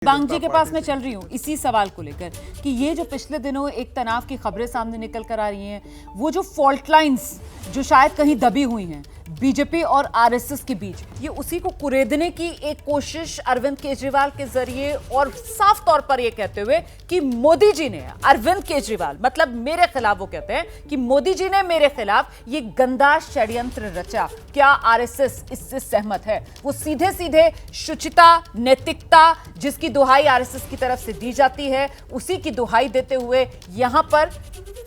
बांग जी के पास मैं चल रही हूँ इसी सवाल को लेकर कि ये जो पिछले दिनों एक तनाव की खबरें सामने निकल कर आ रही हैं, वो जो फॉल्ट लाइंस जो शायद कहीं दबी हुई हैं बीजेपी और आरएसएस के बीच, ये उसी को कुरेदने की एक कोशिश अरविंद केजरीवाल के जरिए और साफ तौर पर ये कहते हुए कि मोदी जी ने, अरविंद केजरीवाल मतलब मेरे खिलाफ, वो कहते हैं कि मोदी जी ने मेरे खिलाफ ये गंदा षड्यंत्र रचा। क्या आरएसएस इससे सहमत है? वो सीधे सीधे शुचिता, नैतिकता जिसकी दुहाई आरएसएस की तरफ से दी जाती है, उसी की दुहाई देते हुए यहां पर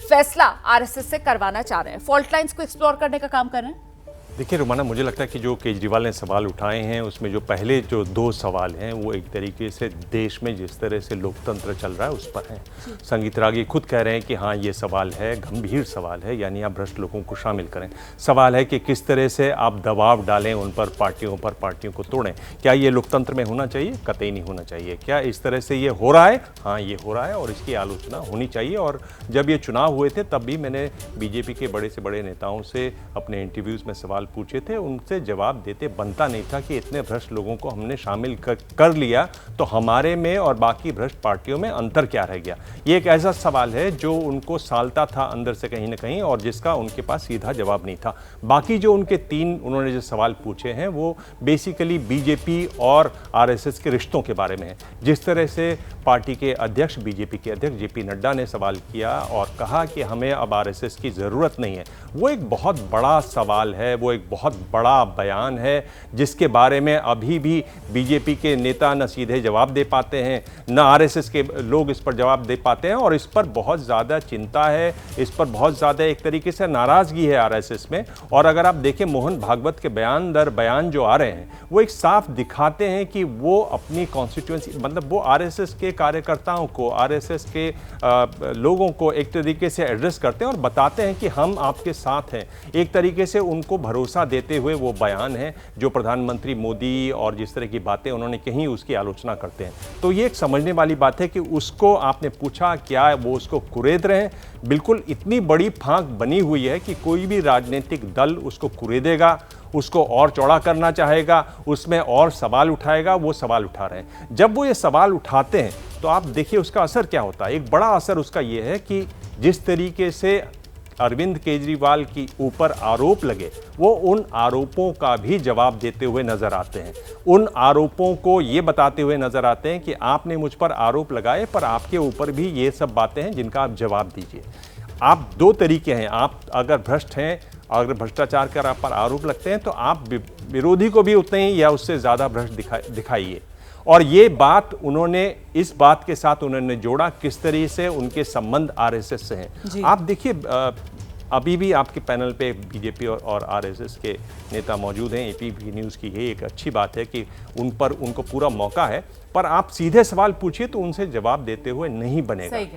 फैसला आरएसएस से करवाना चाह रहे हैं, फॉल्ट लाइंस को एक्सप्लोर करने का काम कर रहे हैं। देखिए रुमाना, मुझे लगता है कि जो केजरीवाल ने सवाल उठाए हैं उसमें जो पहले जो दो सवाल हैं वो एक तरीके से देश में जिस तरह से लोकतंत्र चल रहा है उस पर हैं। संगीत रागी खुद कह रहे हैं कि हाँ ये सवाल है, गंभीर सवाल है, यानी आप भ्रष्ट लोगों को शामिल करें। सवाल है कि किस तरह से आप दबाव डालें उन पर, पार्टियों को तोड़ें। क्या ये लोकतंत्र में होना चाहिए? कतई नहीं होना चाहिए। क्या इस तरह से ये हो रहा है? हाँ ये हो रहा है और इसकी आलोचना होनी चाहिए। और जब ये चुनाव हुए थे तब भी मैंने बीजेपी के बड़े से बड़े नेताओं से अपने इंटरव्यूज़ में सवाल पूछे थे, उनसे जवाब देते बनता नहीं था कि इतने भ्रष्ट लोगों को हमने शामिल कर लिया तो हमारे में और बाकी भ्रष्ट पार्टियों में अंतर क्या रह गया। ये एक ऐसा सवाल है जो उनको सालता था अंदर से कहीं ना कहीं और जिसका उनके पास सीधा जवाब नहीं था। बाकी जो उनके तीन उन्होंने जो सवाल पूछे हैं वो बेसिकली बीजेपी और आरएसएस के रिश्तों के बारे में है। जिस तरह से पार्टी के अध्यक्ष, बीजेपी के अध्यक्ष जेपी नड्डा ने सवाल किया और कहा कि हमें अब आरएसएस की ज़रूरत नहीं है, वो एक बहुत बड़ा सवाल है, वो एक बहुत बड़ा बयान है जिसके बारे में अभी भी बीजेपी के नेता न सीधे जवाब दे पाते हैं, न आरएसएस के लोग इस पर जवाब दे पाते हैं और इस पर बहुत ज़्यादा चिंता है, इस पर बहुत ज़्यादा एक तरीके से नाराज़गी है आरएसएस में। और अगर आप देखें मोहन भागवत के बयान दर बयान जो आ रहे हैं वो एक साफ दिखाते हैं कि वो अपनी कॉन्स्टिट्यूएंसी, मतलब वो आरएसएस के कार्यकर्ताओं को, आरएसएस के लोगों को एक तरीके से एड्रेस करते हैं और बताते हैं कि हम आपके साथ हैं। एक तरीके से उनको भरोसा देते हुए वो बयान है जो प्रधानमंत्री मोदी और जिस तरह की बातें उन्होंने कही उसकी आलोचना करते हैं। तो ये एक समझने वाली बात है कि उसको आपने पूछा क्या वो उसको कुरेद रहे हैं। बिल्कुल इतनी बड़ी फांक बनी हुई है कि कोई भी राजनीतिक दल उसको कुरेदेगा, उसको और चौड़ा करना चाहेगा, उसमें और सवाल उठाएगा। वो सवाल उठा रहे हैं। जब वो ये सवाल उठाते हैं तो आप देखिए उसका असर क्या होता है। एक बड़ा असर उसका ये है कि जिस तरीके से अरविंद केजरीवाल की ऊपर आरोप लगे वो उन आरोपों का भी जवाब देते हुए नजर आते हैं। उन आरोपों को ये बताते हुए नजर आते हैं कि आपने मुझ पर आरोप लगाए पर आपके ऊपर भी ये सब बातें हैं जिनका आप जवाब दीजिए। आप दो तरीके हैं, आप अगर भ्रष्ट हैं, अगर भ्रष्टाचार कर आप पर आरोप लगते हैं तो आप विरोधी को भी उतने ही या उससे ज़्यादा भ्रष्ट दिखाइए। और ये बात उन्होंने इस बात के साथ उन्होंने जोड़ा किस तरह से उनके संबंध आरएसएस से हैं। आप देखिए अभी भी आपके पैनल पे बीजेपी और आरएसएस के नेता मौजूद हैं। एपीवी न्यूज़ की ये एक अच्छी बात है कि उनको पूरा मौका है, पर आप सीधे सवाल पूछिए तो उनसे जवाब देते हुए नहीं बनेगा।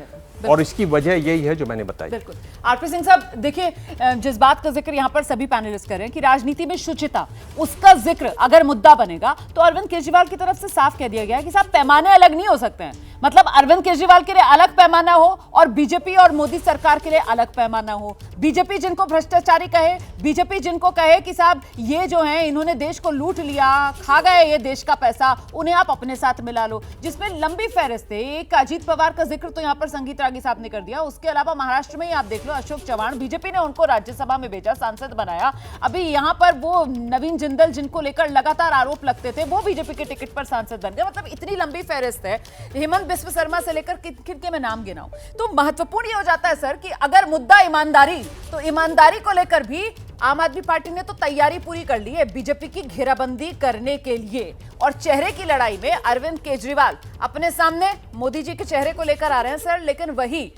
और इसकी वजह यही है जो मैंने बताई। बिल्कुल। आरपी सिंह साहब देखिए, जिस बात का जिक्र यहाँ पर सभी पैनलिस्ट कर रहे हैं कि राजनीति में शुचिता, उसका जिक्र अगर मुद्दा बनेगा तो अरविंद केजरीवाल की तरफ से साफ कह दिया गया है कि साहब पैमाने अलग नहीं हो सकते हैं। मतलब अरविंद केजरीवाल के लिए अलग पैमाना हो और बीजेपी और मोदी सरकार के लिए अलग पैमाना हो। बीजेपी जिनको भ्रष्टाचारी कहे, बीजेपी जिनको कहे कि साहब ये जो है इन्होंने देश को लूट लिया, खा गए ये देश का पैसा, उन्हें आप अपने साथ मिला लो। जिसमें लंबी फहरिस्त है। एक अजीत पवार का जिक्र तो यहाँ पर संगीत रागी साहब ने कर दिया। उसके अलावा महाराष्ट्र में ही आप देख लो, अशोक चव्हाण, बीजेपी ने उनको राज्यसभा में भेजा, सांसद बनाया। अभी यहाँ पर वो नवीन जिंदल जिनको लेकर लगातार आरोप लगते थे वो बीजेपी के टिकट पर सांसद बन गए। मतलब इतनी लंबी फहरिस्त है, हेमंत बिस्व शर्मा से लेकर किन के मैं नाम गिनाऊं। तो महत्वपूर्ण ये हो जाता है सर कि अगर मुद्दा ईमानदारी, तो ईमानदारी को लेकर भी आम आदमी पार्टी ने तो तैयारी पूरी कर ली है बीजेपी की घेराबंदी करने के लिए। और चेहरे की लड़ाई में अरविंद केजरीवाल अपने सामने मोदी जी के चेहरे को लेकर आ रहे हैं सर, लेकिन वही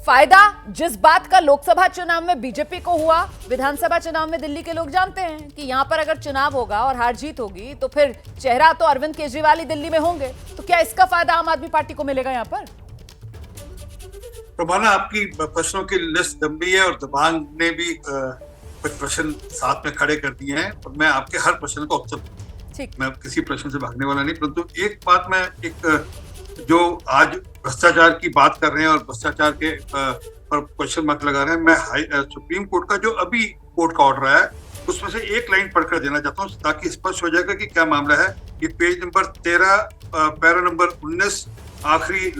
फायदा जिस बात का लोकसभा चुनाव में बीजेपी को हुआ, विधानसभा चुनाव में दिल्ली के लोग जानते हैं कि यहां पर अगर चुनाव होगा और हार जीत होगी तो फिर चेहरा तो अरविंद केजरीवाल ही दिल्ली में होंगे। तो क्या इसका फायदा आम आदमी पार्टी को मिलेगा यहां पर? प्रभाना, आपकी प्रश्नों की लिस्ट लंबी है और दबांग ने भी कुछ प्रश्न साथ में खड़े कर दिए हैं और मैं आपके हर प्रश्न का उत्तर, मैं किसी प्रश्न से भागने वाला नहीं। परंतु एक बात मैं, एक जो आज भ्रष्टाचार की बात कर रहे हैं और भ्रष्टाचार के पर क्वेश्चन मार्क लगा रहे हैं, मैं सुप्रीम कोर्ट का जो अभी कोर्ट का ऑर्डर आया है उसमें से एक लाइन पढ़कर देना चाहता हूँ ताकि स्पष्ट हो जाएगा कि क्या मामला है। ये पेज नंबर 13 पैरा नंबर 19 आखिरी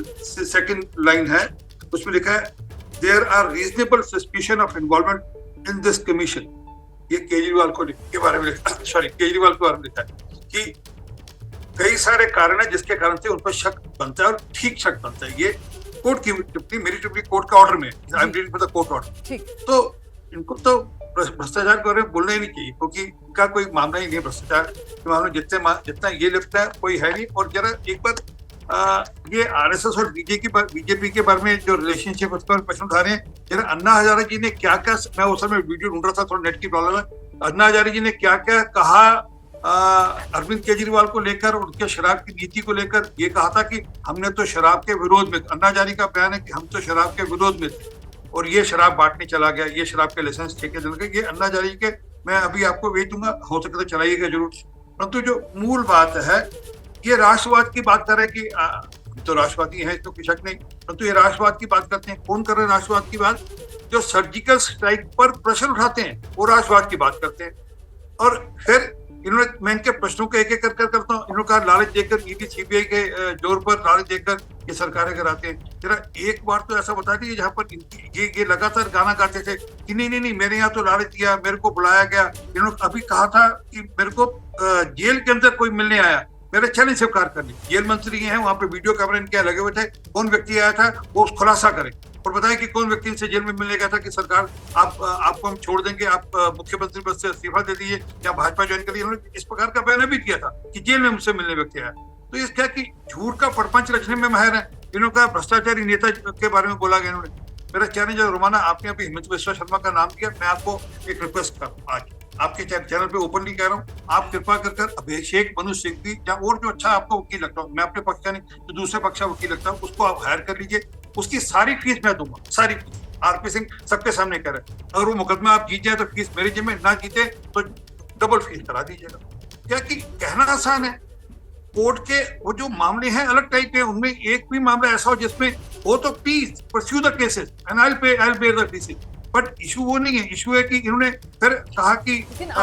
सेकंड लाइन है। उसमें लिखा है there are reasonable suspicion of involvement in this commission. ये केजरीवाल के बारे में लिखा है कि कई सारे कारण है जिसके कारण से उन पर शक बनता है और ठीक शक बनता है। ये कोर्ट की टिप्पणी, मेरी टिप्पणी कोर्ट का ऑर्डर में, I am reading for the court order. तो इनको तो भ्रष्टाचार के बारे में बोलना ही नहीं चाहिए क्योंकि इनका कोई मामला ही नहीं है भ्रष्टाचार के मामले जितना ये लगता है कोई है नहीं। और जरा एक बार ये आरएसएस और बीजेपी के बारे में जो रिलेशनशिप उस पर प्रश्न उठा रहे हैं, जरा अन्ना हजारे जी ने क्या क्या, मैं उस समय वीडियो ढूंढ रहा था, थोड़ा नेट की प्रॉब्लम है, अन्ना हजारे जी ने क्या क्या कहा अरविंद केजरीवाल को लेकर, उनके शराब की नीति को लेकर। ये कहा था कि हमने तो शराब के विरोध में, अन्ना हजारे का बयान है कि हम तो शराब के विरोध में थे और ये शराब बांटने चला गया, ये शराब के लाइसेंस ठेके दिल गए। ये अन्ना हजारे के मैं अभी आपको भेज दूंगा, हो सके तो चलाइएगा जरूर। परंतु जो मूल बात है, ये राष्ट्रवाद की बात कर रहे हैं कि तो राष्ट्रवादी है, तो कोई शक नहीं, परंतु ये राष्ट्रवाद की बात करते हैं। कौन कर रहे हैं राष्ट्रवाद की बात? जो सर्जिकल स्ट्राइक पर प्रश्न उठाते हैं वो राष्ट्रवाद की बात करते हैं। और फिर इन्होंने, मैं इनके प्रश्नों को एक एक कर करता हूँ। इन्होंने कहा लालच देकर, ईडी सीबीआई के जोर पर लालच देकर ये सरकारें कराते हैं। जरा एक बार तो ऐसा बता दीजिए जहाँ पर ये लगातार गाना गाते थे कि नहीं मेरे यहाँ तो लालच दिया, मेरे को बुलाया गया। इन्होंने अभी कहा था कि मेरे को जेल के अंदर कोई मिलने आया, मेरे चैलेंज स्वीकार कर ली। जेल मंत्री हैं, वहां पे वीडियो कैमरा इनके लगे हुए थे, कौन व्यक्ति आया था वो खुलासा करे और बताएं कि कौन व्यक्ति इनसे जेल में मिलने गया था कि सरकार आपको हम छोड़ देंगे, आप मुख्यमंत्री पद से इस्तीफा दे दीजिए या भाजपा ज्वाइन करिए। उन्होंने इस प्रकार का बयान भी किया था कि जेल में मुझसे मिलने व्यक्ति आया। तो ये क्या कि झूठ का प्रपंच रचने में माहिर है। इन्होंने कहा भ्रष्टाचारी नेता के बारे में बोला गया। इन्होंने, मेरा चैलेंज है रोमाना, आपने अभी हिमंत बिस्वा शर्मा का नाम दिया, मैं आपको एक रिक्वेस्ट कर आज आपके चैनल पे ओपनली कह रहा हूँ, आप कृपा कर अभिषेक मनु सिंघवी या और जो अच्छा आपको वकील लगता हूँ, मैं अपने पक्ष का नहीं जो दूसरे पक्ष का वकील लगता हूँ, उसको आप हायर कर लीजिए। उसकी सारी फीस मैं दूंगा, सारी फीस। आरपी सिंह सबके सामने कह रहे हैं, अगर वो मुकदमा आप जीत जाए तो फीस मेरी जिम्मे, ना जीते तो डबल फीस करा दीजिएगा। क्या कि कहना आसान है, कोर्ट के वो जो मामले हैं अलग टाइप के, उनमें एक भी मामला ऐसा हो जिसमें हो तो please pursue the cases and I will bear the fees. But issue वो नहीं है, इशू है कि इन्होंने फिर कहा कि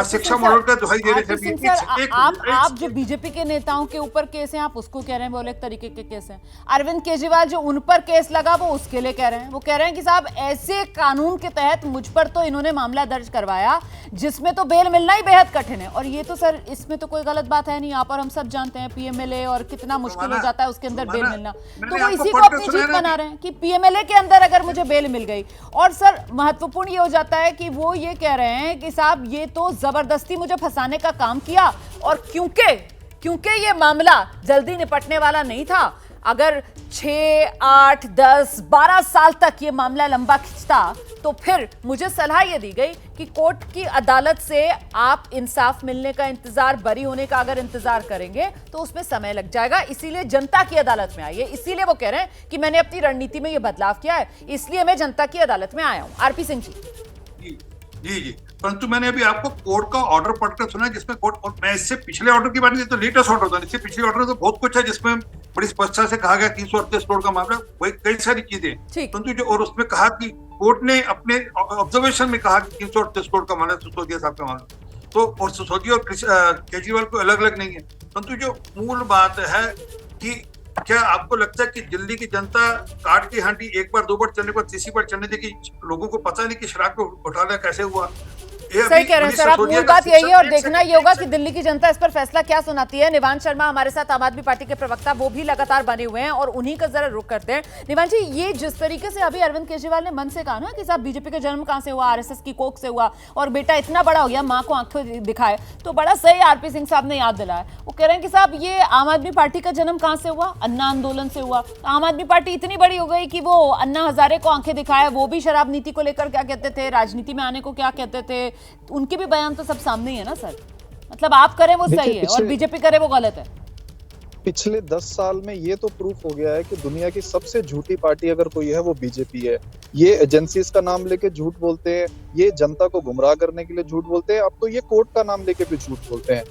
शिक्षा मॉडल का दुहाई दे रहे थे। आप जो बीजेपी के नेताओं के ऊपर केस हैं, आप उसको कह रहे हैं वो एक तरीके के केस हैं। अरविंद केजरीवाल जो उन पर केस लगा वो उसके लिए कह रहे हैं। वो कह रहे हैं कि साहब ऐसे कानून के तहत मुझ पर तो इन्होंने मामला दर्ज करवाया जिसमें तो बेल मिलना ही बेहद कठिन है। और ये तो सर इसमें तो कोई गलत बात है नहीं, यहाँ पर हम सब जानते हैं पीएमएलए और कितना मुश्किल हो जाता है उसके अंदर बेल मिलना। तो वो इसी को अपनी जीत बना रहे हैं कि पीएमएलए के अंदर अगर मुझे बेल मिल गई। और सर महत्वपूर्ण ये हो जाता है कि वो ये कह रहे हैं कि साहब ये तो जबरदस्ती मुझे फंसाने का काम किया, और क्योंकि ये मामला जल्दी निपटने वाला नहीं था, अगर 6, 8, 10, 12 साल तक ये मामला लंबा खिंचता तो फिर मुझे सलाह ये दी गई कि कोर्ट की अदालत से आप इंसाफ मिलने का इंतजार, बरी होने का अगर इंतजार करेंगे तो उसमें समय लग जाएगा, इसीलिए जनता की अदालत में आइए। इसीलिए वो कह रहे हैं कि मैंने अपनी रणनीति में ये बदलाव किया है, इसलिए मैं जनता की अदालत में आया हूं। आरपी सिंह जी, परंतु मैंने अभी आपको कोर्ट का ऑर्डर पढ़कर सुना जिसमें कोर्ट, और मैं इससे पिछले ऑर्डर की बात नहीं, तो लेटेस्ट ऑर्डर था, इससे पिछले ऑर्डर तो बहुत कुछ है जिसमें बड़ी स्पष्टता से कहा गया 338 करोड़ का मामला, वही कई सारी चीजें, परंतु जो और उसमें कहा कि कोर्ट ने अपने ऑब्जर्वेशन में कहा कि 338 करोड़ का मामला सिसोदिया साहब का मामला, तो और सिसोदिया और केजरीवाल को अलग अलग नहीं है। परंतु जो मूल बात है कि क्या आपको लगता है कि दिल्ली की जनता काट की हांडी एक बार, दो बार चलने पर तीसरी बार चलने देगी? लोगों को पता नहीं कि शराब को घोटाला कैसे हुआ। सही कह रहे हैं सर आप, मूल बात यही है और देखना ये होगा कि दिल्ली की जनता इस पर फैसला क्या सुनाती है। निवांश शर्मा हमारे साथ, आम आदमी पार्टी के प्रवक्ता, वो भी लगातार बने हुए हैं और उन्हीं का जरा रुख करते हैं। निवांश जी, ये जिस तरीके से अभी अरविंद केजरीवाल ने मन से कहा ना कि साहब बीजेपी का जन्म कहां से हुआ, आरएसएस की कोख से हुआ और बेटा इतना बड़ा हो गया, मां को आंखें दिखाए, तो बड़ा सही आरपी सिंह साहब ने याद दिलाया। वो कह रहे हैं कि साहब ये आम आदमी पार्टी का जन्म कहां से हुआ, अन्ना आंदोलन से हुआ। तो आम आदमी पार्टी इतनी बड़ी हो गई कि वो अन्ना हजारे को आंखें दिखाए, वो भी शराब नीति को लेकर क्या कहते थे, राजनीति में आने को क्या कहते थे, उनके भी बयान तो सब सामने ही है ना सर। मतलब आप करें वो सही है और बीजेपी करे वो गलत है। पिछले 10 साल में ये तो प्रूफ हो गया है कि दुनिया की सबसे झूठी पार्टी अगर कोई है वो बीजेपी है। ये एजेंसीज का नाम लेके झूठ बोलते हैं, ये जनता को गुमराह करने के लिए झूठ बोलते हैं, अब तो ये कोर्ट का नाम लेके भी झूठ बोलते हैं।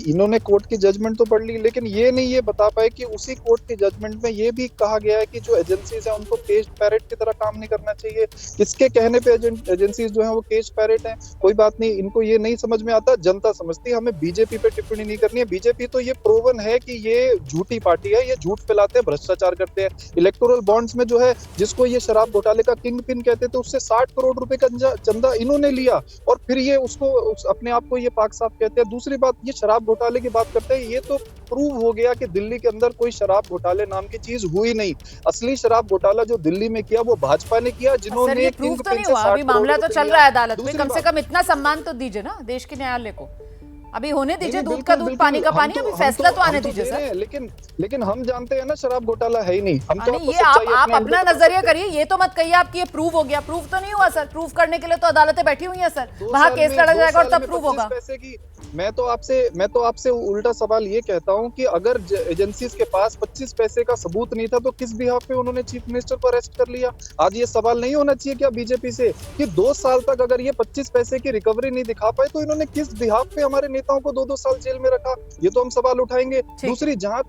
इन्होंने कोर्ट की जजमेंट तो पढ़ ली, लेकिन ये नहीं ये बता पाए कि उसी कोर्ट की जजमेंट में ये भी कहा गया है कि जो एजेंसीज है उनको केज पैरेट की तरह काम नहीं करना चाहिए। किसके कहने पे एजेंसीज जो है वो केज पैरेट है? कोई बात नहीं, इनको ये नहीं समझ में आता, जनता समझती है। हमें बीजेपी पे टिप्पणी नहीं करनी है। बीजेपी तो ये प्रूवन है कि ये झूठी पार्टी है, ये झूठ फैलाते हैं, भ्रष्टाचार करते हैं। इलेक्टोरल बॉन्ड्स में जो है, जिसको ये शराब घोटाले का किंग पिन कहते थे, उससे 60 करोड़ रुपए का चंदा इन्होंने लिया और फिर ये उसको अपने आप को ये पाक साफ कहते हैं। दूसरी बात, ये शराब घोटाले की बात करते हैं, ये तो प्रूव हो गया कि दिल्ली के अंदर कोई शराब घोटाले नाम की चीज हुई नहीं। असली शराब घोटाला जो दिल्ली में किया वो भाजपा ने किया, जिन्होंने प्रूफ तो नहीं हुआ, अभी मामला तो चल रहा है अदालत में। कम से कम इतना सम्मान तो दीजिए ना देश के न्यायालय को, अभी होने दीजिए, दूध का दूध पानी का पानी, अभी फैसला तो आने दीजिए सर। लेकिन हम जानते हैं ना शराब घोटाला है ही नहीं। हम तो ये आप अपना नजरिया करिए, ये तो मत कहिए आपकी ये प्रूव हो गया। प्रूव तो नहीं हुआ सर, प्रूव करने के लिए तो अदालतें बैठी हुई हैं सर, वहां केस लड़ा जाएगा और तब प्रूव होगा। मैं तो आपसे उल्टा सवाल ये कहता हूं कि अगर एजेंसीज के पास 25 पैसे का सबूत नहीं था तो किस बिहाफ पे उन्होंने चीफ मिनिस्टर को अरेस्ट कर लिया? आज ये सवाल नहीं होना चाहिए क्या बीजेपी से कि 2 साल तक अगर ये 25 पैसे की रिकवरी नहीं दिखा पाए तो इन्होंने किस बिहाफ पे हमारे नेताओं को 2-2 साल जेल में रखा? ये तो हम सवाल उठाएंगे। दूसरी, जहां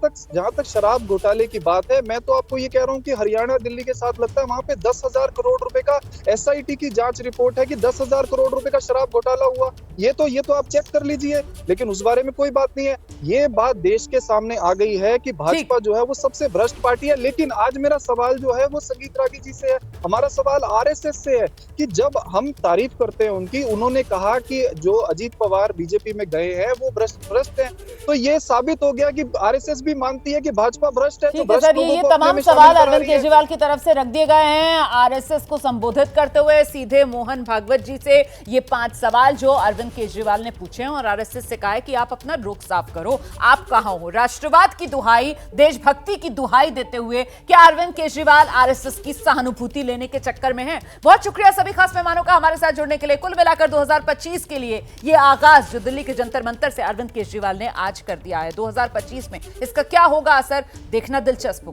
तक शराब घोटाले की बात है, मैं तो आपको ये कह रहा हूँ कि हरियाणा दिल्ली के साथ लगता है वहां पे 10,000 करोड़ रुपए का SIT की जांच रिपोर्ट है कि 10,000 करोड़ रुपए का शराब घोटाला हुआ। ये तो आप चेक कर लीजिए, लेकिन उस बारे में कोई बात नहीं है। ये बात देश के सामने आ गई है कि भाजपा जो है वो सबसे भ्रष्ट पार्टी है। लेकिन आज मेरा सवाल जो है वो संगीत रागी जी से है, हमारा सवाल RSS से है कि जब हम तारीफ करते हैं उनकी, उन्होंने कहा कि जो अजीत पवार बीजेपी में गए हैं वो भ्रष्ट हैं, तो ये साबित हो गया कि RSS भी मानती है कि भाजपा भ्रष्ट है। ये तमाम सवाल अरविंद केजरीवाल की तरफ से रख दिए गए हैं RSS को संबोधित करते हुए सीधे मोहन भागवत जी से। ये 5 सवाल जो अरविंद केजरीवाल ने पूछे हैं और RSS से कहा है कि आप अपना रुख साफ करो, आप कहां हो? राष्ट्रवाद की दुहाई, देशभक्ति की दुहाई देते हुए क्या अरविंद केजरीवाल RSS की सहानुभूति लेने के चक्कर में हैं? बहुत शुक्रिया सभी खास मेहमानों का हमारे साथ जुड़ने के लिए। कुल मिलाकर 2025 के लिए ये आगाज जो दिल्ली के जंतर मंतर से अरविंद केजरीवाल ने आज कर दिया है, 2025 में इसका क्या होगा असर, देखना दिलचस्प होगा।